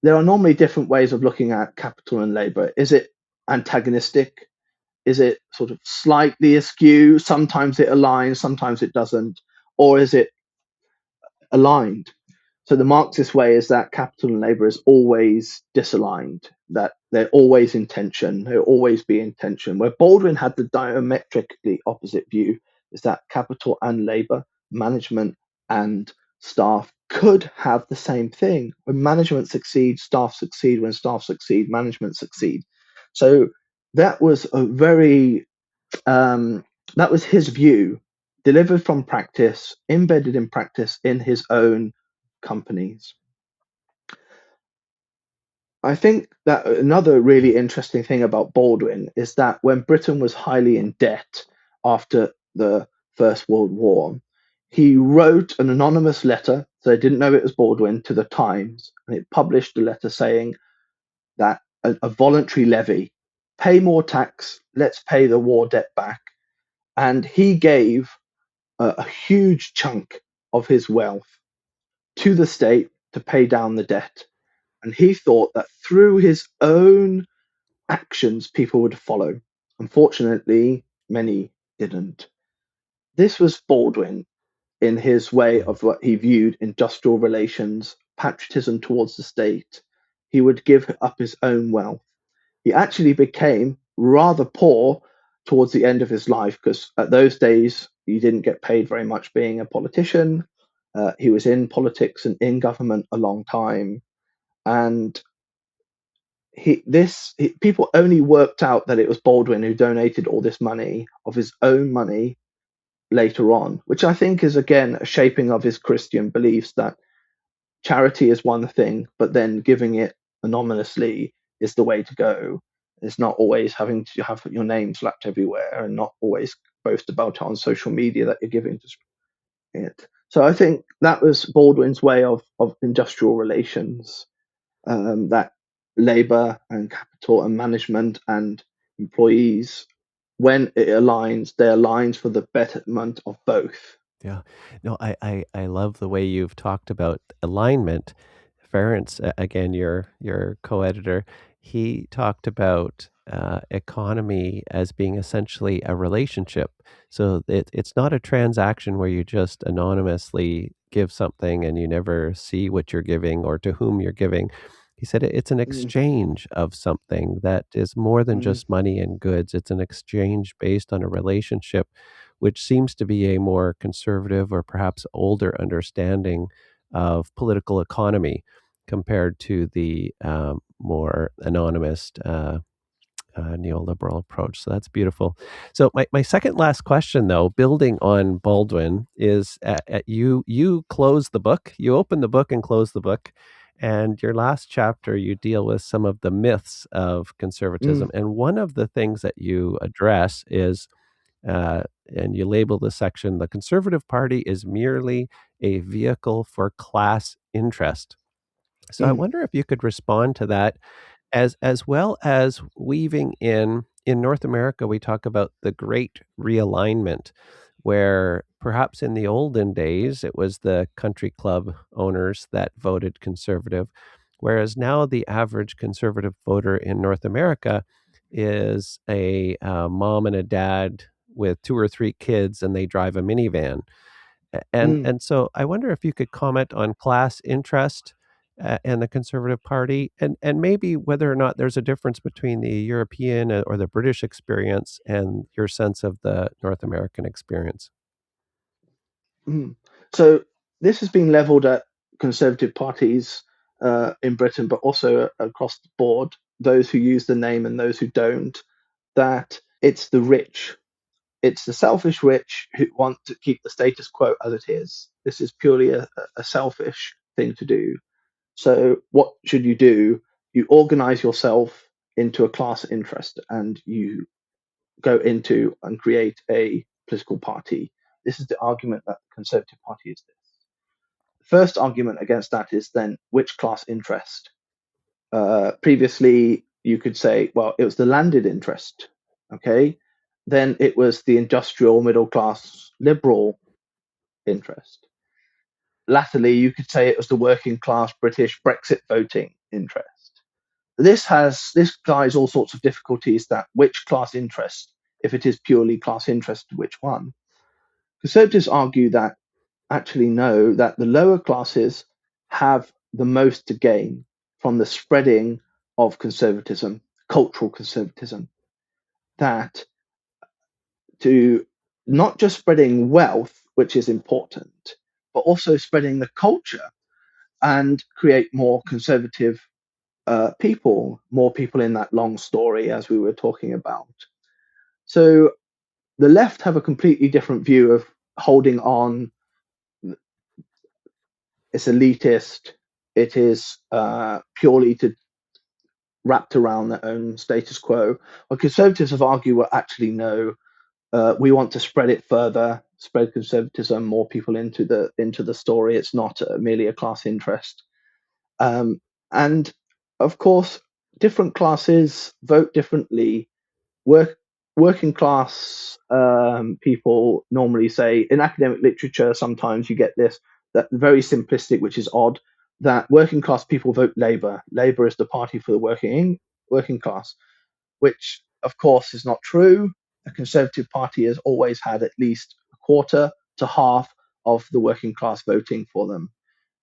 there are normally different ways of looking at capital and labor. Is it antagonistic? Is it sort of slightly askew? Sometimes it aligns, sometimes it doesn't. Or is it aligned? So the Marxist way is that capital and labor is always disaligned, that they're always in tension, they'll always be in tension. Where Baldwin had the diametrically opposite view, is that capital and labor, management and staff could have the same thing. When management succeeds, staff succeed. When staff succeed, management succeed. So that was a very that was his view, delivered from practice, embedded in practice in his own companies. I think that another really interesting thing about Baldwin is that when Britain was highly in debt after the First World War, he wrote an anonymous letter, so they didn't know it was Baldwin, to the Times, and it published a letter saying that a voluntary levy, pay more tax, let's pay the war debt back. And he gave a huge chunk of his wealth to the state to pay down the debt. And he thought that through his own actions, people would follow. Unfortunately, many didn't. This was Baldwin. in his way of what he viewed industrial relations, patriotism towards the state. He would give up his own wealth. He actually became rather poor towards the end of his life, because at those days you didn't get paid very much being a politician. He was in politics and in government a long time, and people only worked out that it was Baldwin who donated all this money of his own money later on, which I think is again a shaping of his Christian beliefs, that charity is one thing, but then giving it anonymously is the way to go. It's not always having to have your name slapped everywhere, and not always boast about it on social media that you're giving to it. So I think that was Baldwin's way of industrial relations, that labor and capital and management and employees, when it aligns, they aligns for the betterment of both. Yeah. No, I love the way you've talked about alignment. Ference, again, your co-editor, he talked about economy as being essentially a relationship. So it's not a transaction where you just anonymously give something and you never see what you're giving or to whom you're giving. He said it's an Mm, exchange of something that is more than mm, just money and goods. It's an exchange based on a relationship, which seems to be a more conservative or perhaps older understanding of political economy compared to the more anonymous neoliberal approach. So that's beautiful. So my second last question, though, building on Baldwin, is you close the book, you open the book and close the book, and your last chapter you deal with some of the myths of mm, conservatism, and one of the things that you address is uh, and you label the section, "The Conservative Party is merely a vehicle for class interest." So I mm, wonder if you could respond to that, as well as weaving in North America, we talk about the great realignment, where perhaps in the olden days it was the country club owners that voted conservative, whereas now the average conservative voter in North America is a mom and a dad with two or three kids, and they drive a minivan. mm. And so I wonder if you could comment on class interest and the Conservative Party, and maybe whether or not there's a difference between the European or the British experience and your sense of the North American experience. Mm. So this has been leveled at conservative parties in Britain, but also across the board, those who use the name and those who don't, that it's the rich, it's the selfish rich who want to keep the status quo as it is. This is purely a selfish thing to do. So what should you do? You organize yourself into a class interest, and you go into and create a political party. This is the argument that the Conservative Party is this. The first argument against that is then which class interest? Previously, you could say, well, it was the landed interest. Okay. Then it was the industrial, middle class, liberal interest. Latterly, you could say it was the working class British Brexit voting interest. This guides all sorts of difficulties, that which class interest, if it is purely class interest, which one? Conservatives argue that actually no, that the lower classes have the most to gain from the spreading of conservatism, cultural conservatism, that to not just spreading wealth, which is important, but also spreading the culture and create more conservative more people in that long story, as we were talking about. So the left have a completely different view of holding on. It's elitist. It is purely to wrapped around their own status quo. What conservatives have argued, well, actually no, we want to spread it further, spread conservatism, more people into the story. It's not merely a class interest. And of course, different classes vote differently. Work Working class people normally say, in academic literature, sometimes you get this, that very simplistic, which is odd, that working class people vote Labour. Labour is the party for the working class, which of course is not true. The Conservative Party has always had at least a quarter to half of the working class voting for them.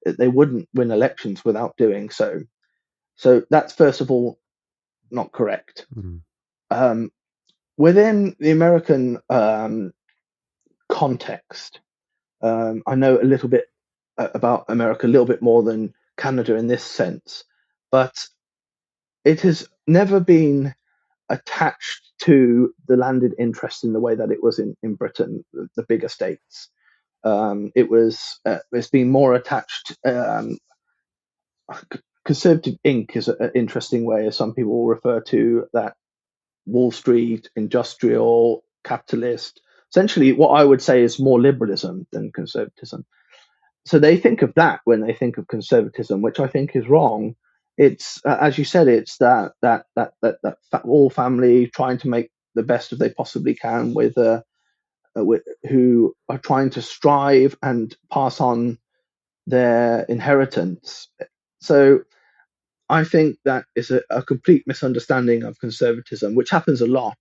They wouldn't win elections without doing so. So that's, first of all, not correct. Within the American context, I know a little bit about America, a little bit more than Canada in this sense, but it has never been attached to the landed interest in the way that it was in Britain, the bigger states. It's been more attached. Conservative Inc. is an interesting way, as some people refer to that. Wall Street, industrial, capitalist. Essentially, what I would say is more liberalism than conservatism. So they think of that when they think of conservatism, which I think is wrong. It's as you said, it's that all family trying to make the best of they possibly can with who are trying to strive and pass on their inheritance. So I think that is a complete misunderstanding of conservatism, which happens a lot,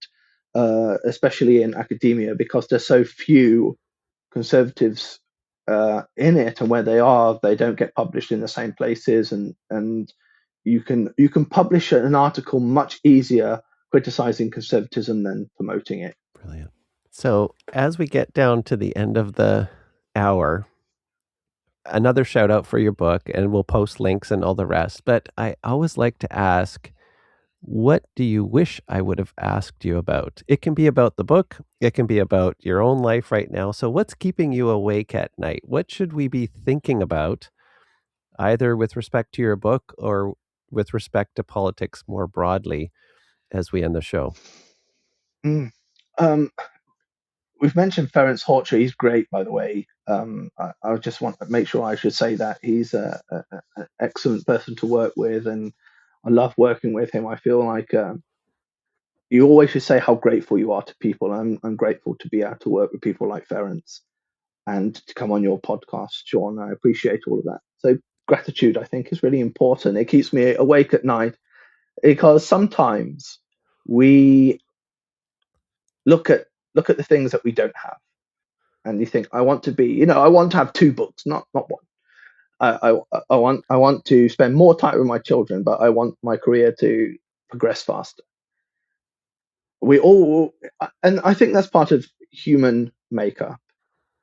especially in academia, because there's so few conservatives in it, and where they are, they don't get published in the same places, and you can publish an article much easier criticizing conservatism than promoting it. Brilliant. So as we get down to the end of the hour, another shout out for your book, and we'll post links and all the rest. But I always like to ask, what do you wish I would have asked you about? It can be about the book. It can be about your own life right now. So what's keeping you awake at night? What should we be thinking about, either with respect to your book or with respect to politics more broadly, as we end the show? We've mentioned Ferenc Horcher. He's great, by the way. I just want to make sure I should say that he's an excellent person to work with, and I love working with him. I feel like you always should say how grateful you are to people. I'm grateful to be able to work with people like Ferenc and to come on your podcast, Shawn. I appreciate all of that. So gratitude, I think, is really important. It keeps me awake at night, because sometimes we look at the things that we don't have, and you think, I want to have 2 books, not one. I want to spend more time with my children, but I want my career to progress faster. And I think that's part of human makeup.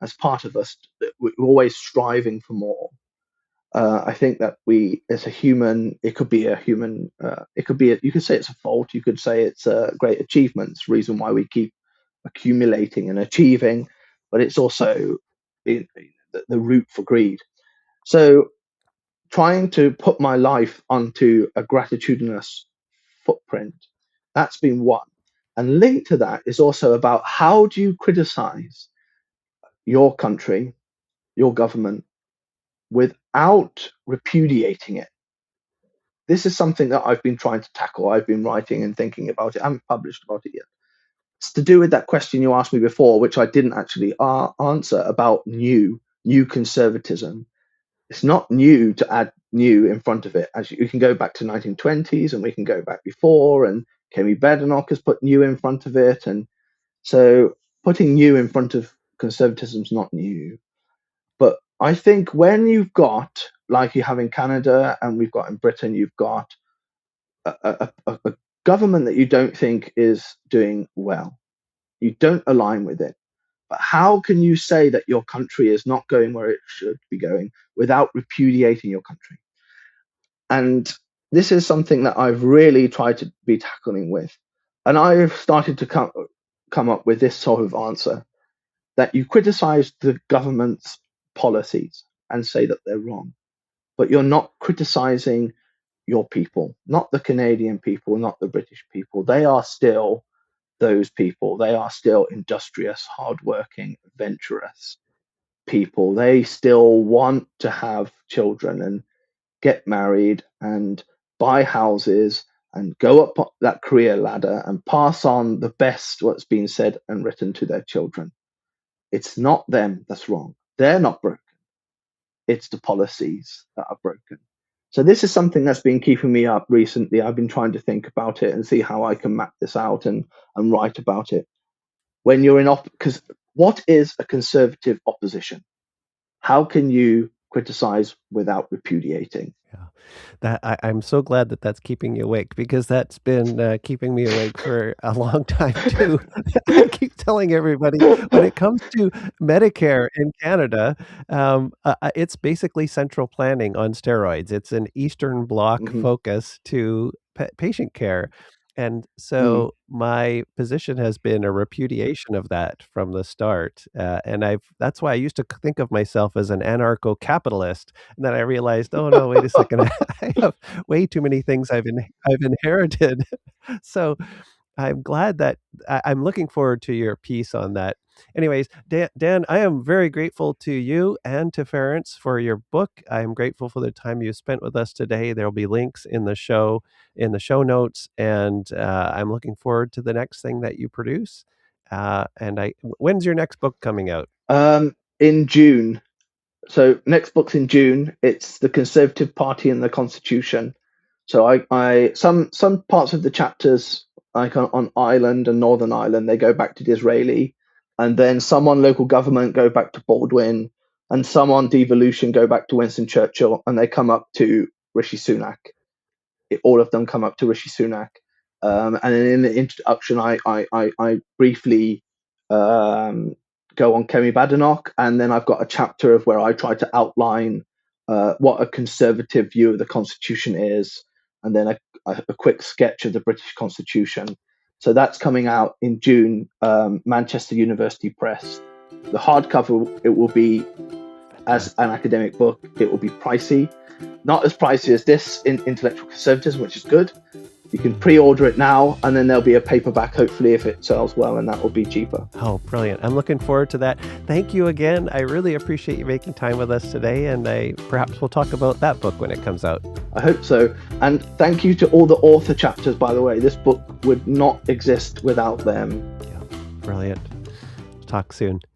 As part of us, we're always striving for more. I think that we, as a human, it could be you could say it's a fault, you could say it's a great achievement. It's the reason why we keep accumulating and achieving, but it's also the root for greed. So trying to put my life onto a gratitudinous footprint, that's been one. And linked to that is also about, how do you criticize your country, your government, without repudiating it? This is something that I've been trying to tackle. I've been writing and thinking about it. I haven't published about it yet. It's to do with that question you asked me before, which I didn't actually answer, about new conservatism. It's not new to add new in front of it. As you can go back to 1920s, and we can go back before, and Kemi Badenoch has put new in front of it. And so putting new in front of conservatism is not new. But I think when you've got, like you have in Canada and we've got in Britain, you've got a government that you don't think is doing well, you don't align with it. But how can you say that your country is not going where it should be going without repudiating your country? And this is something that I've really tried to be tackling with. And I've started to come up with this sort of answer, that you criticize the government's policies and say that they're wrong, but you're not criticizing your people, not the Canadian people, not the British people. They are still those people. They are still industrious, hardworking, adventurous people. They still want to have children and get married and buy houses and go up that career ladder and pass on the best what's been said and written to their children. It's not them that's wrong. They're not broken. It's the policies that are broken. So this is something that's been keeping me up recently. I've been trying to think about it and see how I can map this out and write about it. When you're because what is a conservative opposition? How can you criticize without repudiating? Yeah, I'm so glad that that's keeping you awake, because that's been keeping me awake for a long time too. I keep telling everybody, when it comes to Medicare in Canada, it's basically central planning on steroids. It's an Eastern Bloc Hmm. focus to patient care. And Mm. so my position has been a repudiation of that from the start. And that's why I used to think of myself as an anarcho-capitalist. And then I realized, oh no, wait a second, I have way too many things I've inherited. So I'm glad that I'm looking forward to your piece on that. Anyways, Dan, I am very grateful to you and to Ference for your book. I am grateful for the time you spent with us today. There will be links in the show notes, and I'm looking forward to the next thing that you produce. When's your next book coming out? In June. So next book's in June. It's the Conservative Party and the Constitution. So some parts of the chapters, like on Ireland and Northern Ireland, they go back to Disraeli, and then some on local government go back to Baldwin, and some on devolution go back to Winston Churchill, and they come up to Rishi Sunak. All of them come up to Rishi Sunak. And then in the introduction, I briefly go on Kemi Badenoch, and then I've got a chapter of where I try to outline what a conservative view of the Constitution is, and then a quick sketch of the British Constitution. So that's coming out in June, Manchester University Press. The hardcover, it will be, as an academic book, it will be pricey. Not as pricey as this in Intellectual Conservatism, which is good. You can pre-order it now, and then there'll be a paperback, hopefully, if it sells well, and that will be cheaper. Oh, brilliant. I'm looking forward to that. Thank you again. I really appreciate you making time with us today, and perhaps we'll talk about that book when it comes out. I hope so. And thank you to all the author chapters, by the way. This book would not exist without them. Yeah, brilliant. Talk soon.